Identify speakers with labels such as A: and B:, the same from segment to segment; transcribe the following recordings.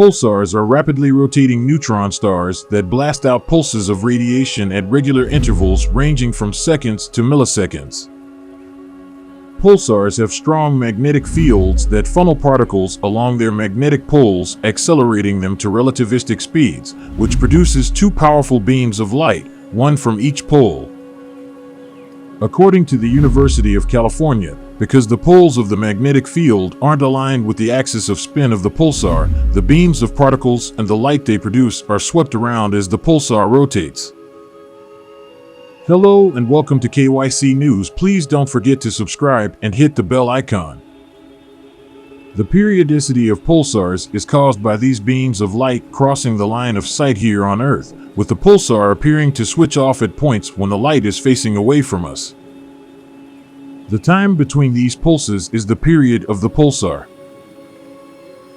A: Pulsars are rapidly rotating neutron stars that blast out pulses of radiation at regular intervals ranging from seconds to milliseconds. Pulsars have strong magnetic fields that funnel particles along their magnetic poles, accelerating them to relativistic speeds, which produces two powerful beams of light, one from each pole. According to the University of California, because the poles of the magnetic field aren't aligned with the axis of spin of the pulsar, the beams of particles and the light they produce are swept around as the pulsar rotates. Hello and welcome to KYC News. Please don't forget to subscribe and hit the bell icon. The periodicity of pulsars is caused by these beams of light crossing the line of sight here on Earth, with the pulsar appearing to switch off at points when the light is facing away from us. The time between these pulses is the period of the pulsar.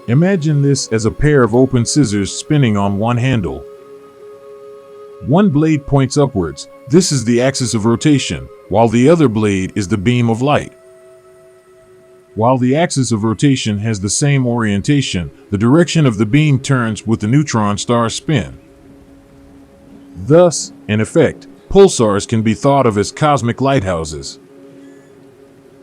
A: Imagine this as a pair of open scissors spinning on one handle. One blade points upwards. This is the axis of rotation, while the other blade is the beam of light. While the axis of rotation has the same orientation, the direction of the beam turns with the neutron star spin. Thus, in effect, pulsars can be thought of as cosmic lighthouses.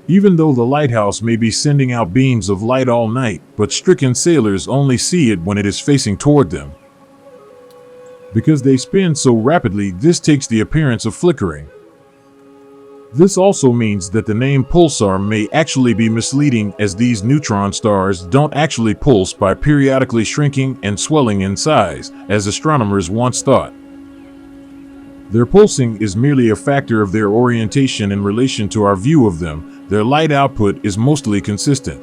A: Even though the lighthouse may be sending out beams of light all night, but stricken sailors only see it when it is facing toward them. Because they spin so rapidly, this takes the appearance of flickering. This also means that the name pulsar may actually be misleading, as these neutron stars don't actually pulse by periodically shrinking and swelling in size, as astronomers once thought. Their pulsing is merely a factor of their orientation in relation to our view of them. Their light output is mostly consistent.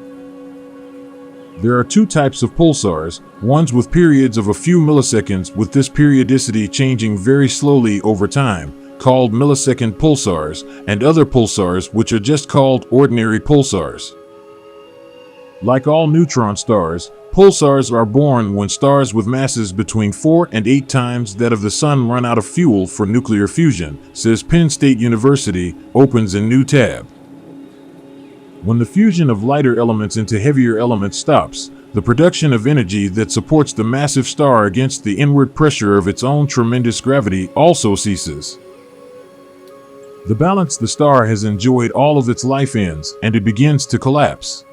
A: There are two types of pulsars, ones with periods of a few milliseconds with this periodicity changing very slowly over time, called millisecond pulsars, and other pulsars which are just called ordinary pulsars. Like all neutron stars, pulsars are born when stars with masses between 4 and 8 times that of the Sun run out of fuel for nuclear fusion, says Penn State University, opens a new tab. When the fusion of lighter elements into heavier elements stops, the production of energy that supports the massive star against the inward pressure of its own tremendous gravity also ceases. The balance the star has enjoyed all of its life ends, and it begins to collapse.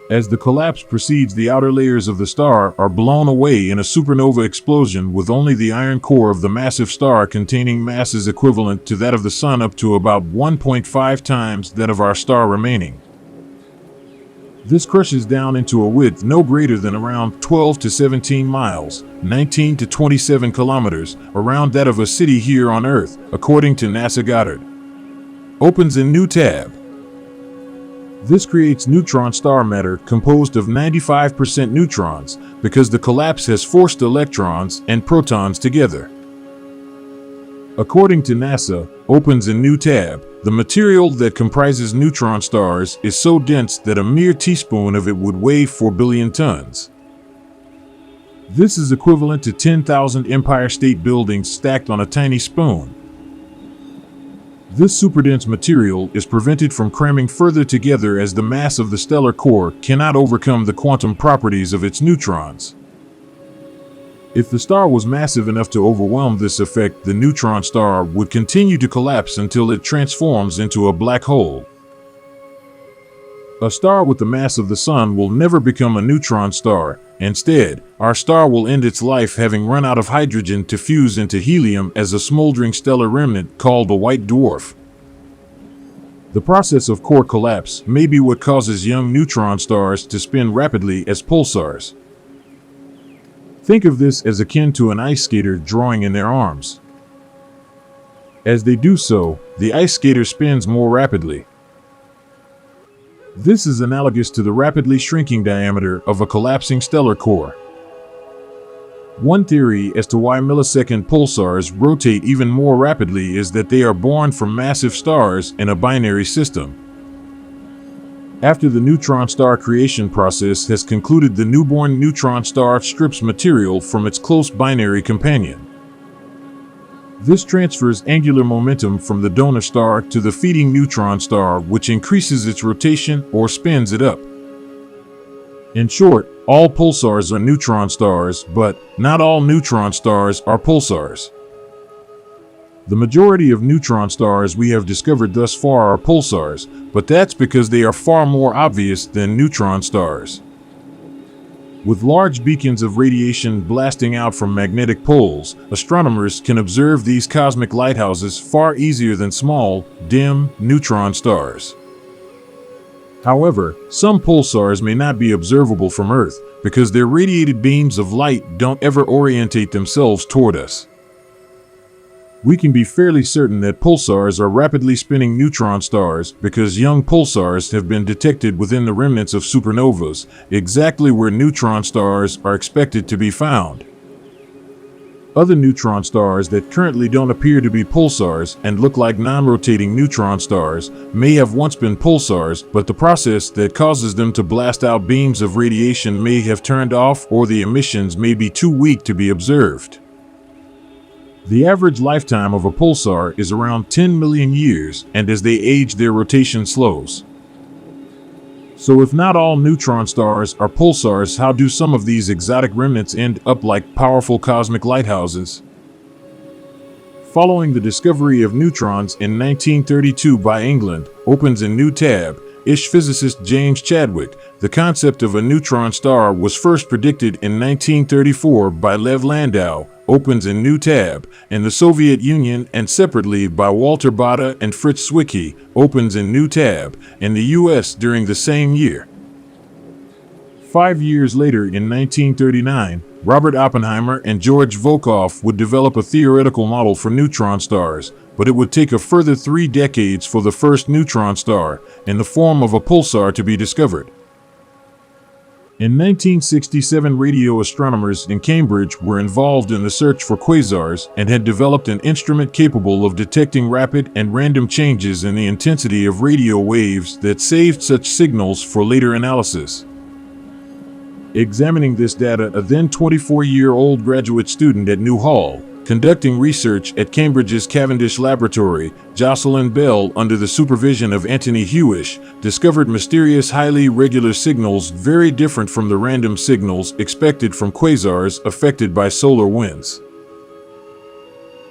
A: As the collapse proceeds, the outer layers of the star are blown away in a supernova explosion, with only the iron core of the massive star containing masses equivalent to that of the Sun up to about 1.5 times that of our star remaining. This crushes down into a width no greater than around 12 to 17 miles, 19 to 27 kilometers, around that of a city here on Earth, according to NASA Goddard. Opens a new tab. This creates neutron star matter composed of 95% neutrons, because the collapse has forced electrons and protons together. According to NASA, opens a new tab, the material that comprises neutron stars is so dense that a mere teaspoon of it would weigh 4 billion tons. This is equivalent to 10,000 Empire State Buildings stacked on a tiny spoon. This superdense material is prevented from cramming further together as the mass of the stellar core cannot overcome the quantum properties of its neutrons. If the star was massive enough to overwhelm this effect, the neutron star would continue to collapse until it transforms into a black hole. A star with the mass of the Sun will never become a neutron star. Instead, our star will end its life having run out of hydrogen to fuse into helium as a smoldering stellar remnant called a white dwarf. The process of core collapse may be what causes young neutron stars to spin rapidly as pulsars. Think of this as akin to an ice skater drawing in their arms. As they do so, the ice skater spins more rapidly. This is analogous to the rapidly shrinking diameter of a collapsing stellar core. One theory as to why millisecond pulsars rotate even more rapidly is that they are born from massive stars in a binary system. After the neutron star creation process has concluded, the newborn neutron star strips material from its close binary companion. This transfers angular momentum from the donor star to the feeding neutron star, which increases its rotation or spins it up. In short, All pulsars are neutron stars, but not all neutron stars are pulsars. The majority of neutron stars we have discovered thus far are pulsars, but that's because they are far more obvious than neutron stars. With large beacons of radiation blasting out from magnetic poles, astronomers can observe these cosmic lighthouses far easier than small, dim, neutron stars. However, some pulsars may not be observable from Earth because their radiated beams of light don't ever orientate themselves toward us. We can be fairly certain that pulsars are rapidly spinning neutron stars because young pulsars have been detected within the remnants of supernovas, exactly where neutron stars are expected to be found. Other neutron stars that currently don't appear to be pulsars and look like non-rotating neutron stars may have once been pulsars, but the process that causes them to blast out beams of radiation may have turned off, or the emissions may be too weak to be observed. The average lifetime of a pulsar is around 10 million years, and as they age, their rotation slows. So if not all neutron stars are pulsars, how do some of these exotic remnants end up like powerful cosmic lighthouses? Following the discovery of neutrons in 1932 by England, opens a new tab, ish physicist James Chadwick, the concept of a neutron star was first predicted in 1934 by Lev Landau, opens a new tab, in the Soviet Union, and separately by Walter Baade and Fritz Zwicky, opens a new tab, in the US during the same year. 5 years later, in 1939, Robert Oppenheimer and George Volkoff would develop a theoretical model for neutron stars, but it would take a further 3 decades for the first neutron star, in the form of a pulsar, to be discovered. In 1967, radio astronomers in Cambridge were involved in the search for quasars and had developed an instrument capable of detecting rapid and random changes in the intensity of radio waves that saved such signals for later analysis. Examining this data, a then 24-year-old graduate student at New Hall, conducting research at Cambridge's Cavendish Laboratory, Jocelyn Bell, under the supervision of Anthony Hewish, discovered mysterious highly regular signals very different from the random signals expected from quasars affected by solar winds.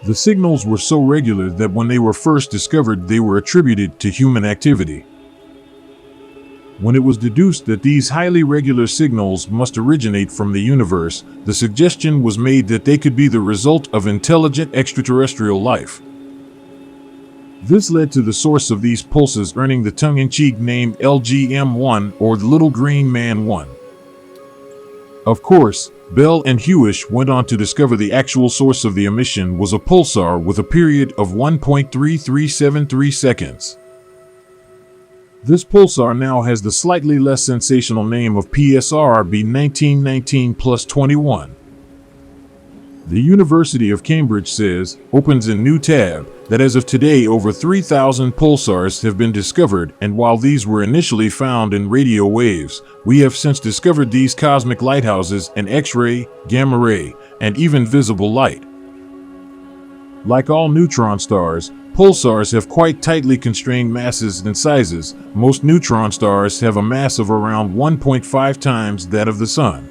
A: The signals were so regular that when they were first discovered, they were attributed to human activity. When it was deduced that these highly regular signals must originate from the universe, the suggestion was made that they could be the result of intelligent extraterrestrial life. This led to the source of these pulses earning the tongue-in-cheek name LGM-1, or the Little Green Man 1. Of course, Bell and Hewish went on to discover the actual source of the emission was a pulsar with a period of 1.3373 seconds. This pulsar now has the slightly less sensational name of PSR B 1919 plus 21. The University of Cambridge says, opens a new tab, that as of today over 3,000 pulsars have been discovered, and while these were initially found in radio waves, we have since discovered these cosmic lighthouses in X-ray, gamma ray, and even visible light. Like all neutron stars, pulsars have quite tightly constrained masses and sizes. Most neutron stars have a mass of around 1.5 times that of the Sun.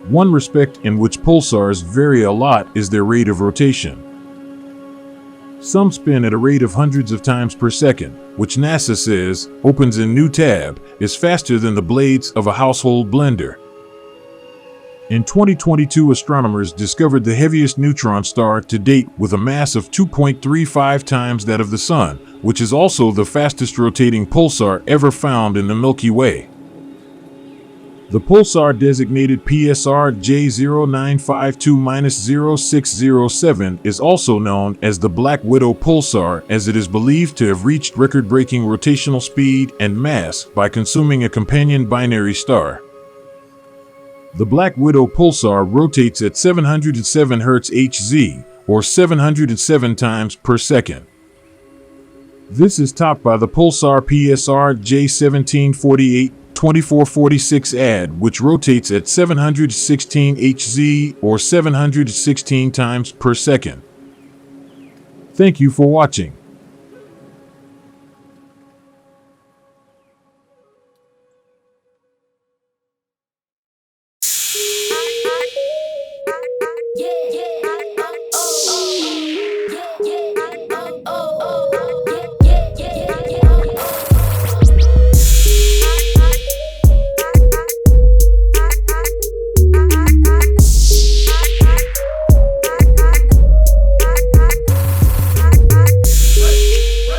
A: One respect in which pulsars vary a lot is their rate of rotation. Some spin at a rate of hundreds of times per second, which NASA says, opens a new tab, is faster than the blades of a household blender. In 2022, astronomers discovered the heaviest neutron star to date with a mass of 2.35 times that of the Sun, which is also the fastest rotating pulsar ever found in the Milky Way. The pulsar designated PSR J0952-0607 is also known as the Black Widow pulsar, as it is believed to have reached record-breaking rotational speed and mass by consuming a companion binary star. The Black Widow pulsar rotates at 707 Hz/Hz, or 707 times per second. This is topped by the pulsar PSR J1748-2446 which rotates at 716 Hz, or 716 times per second. Thank you for watching.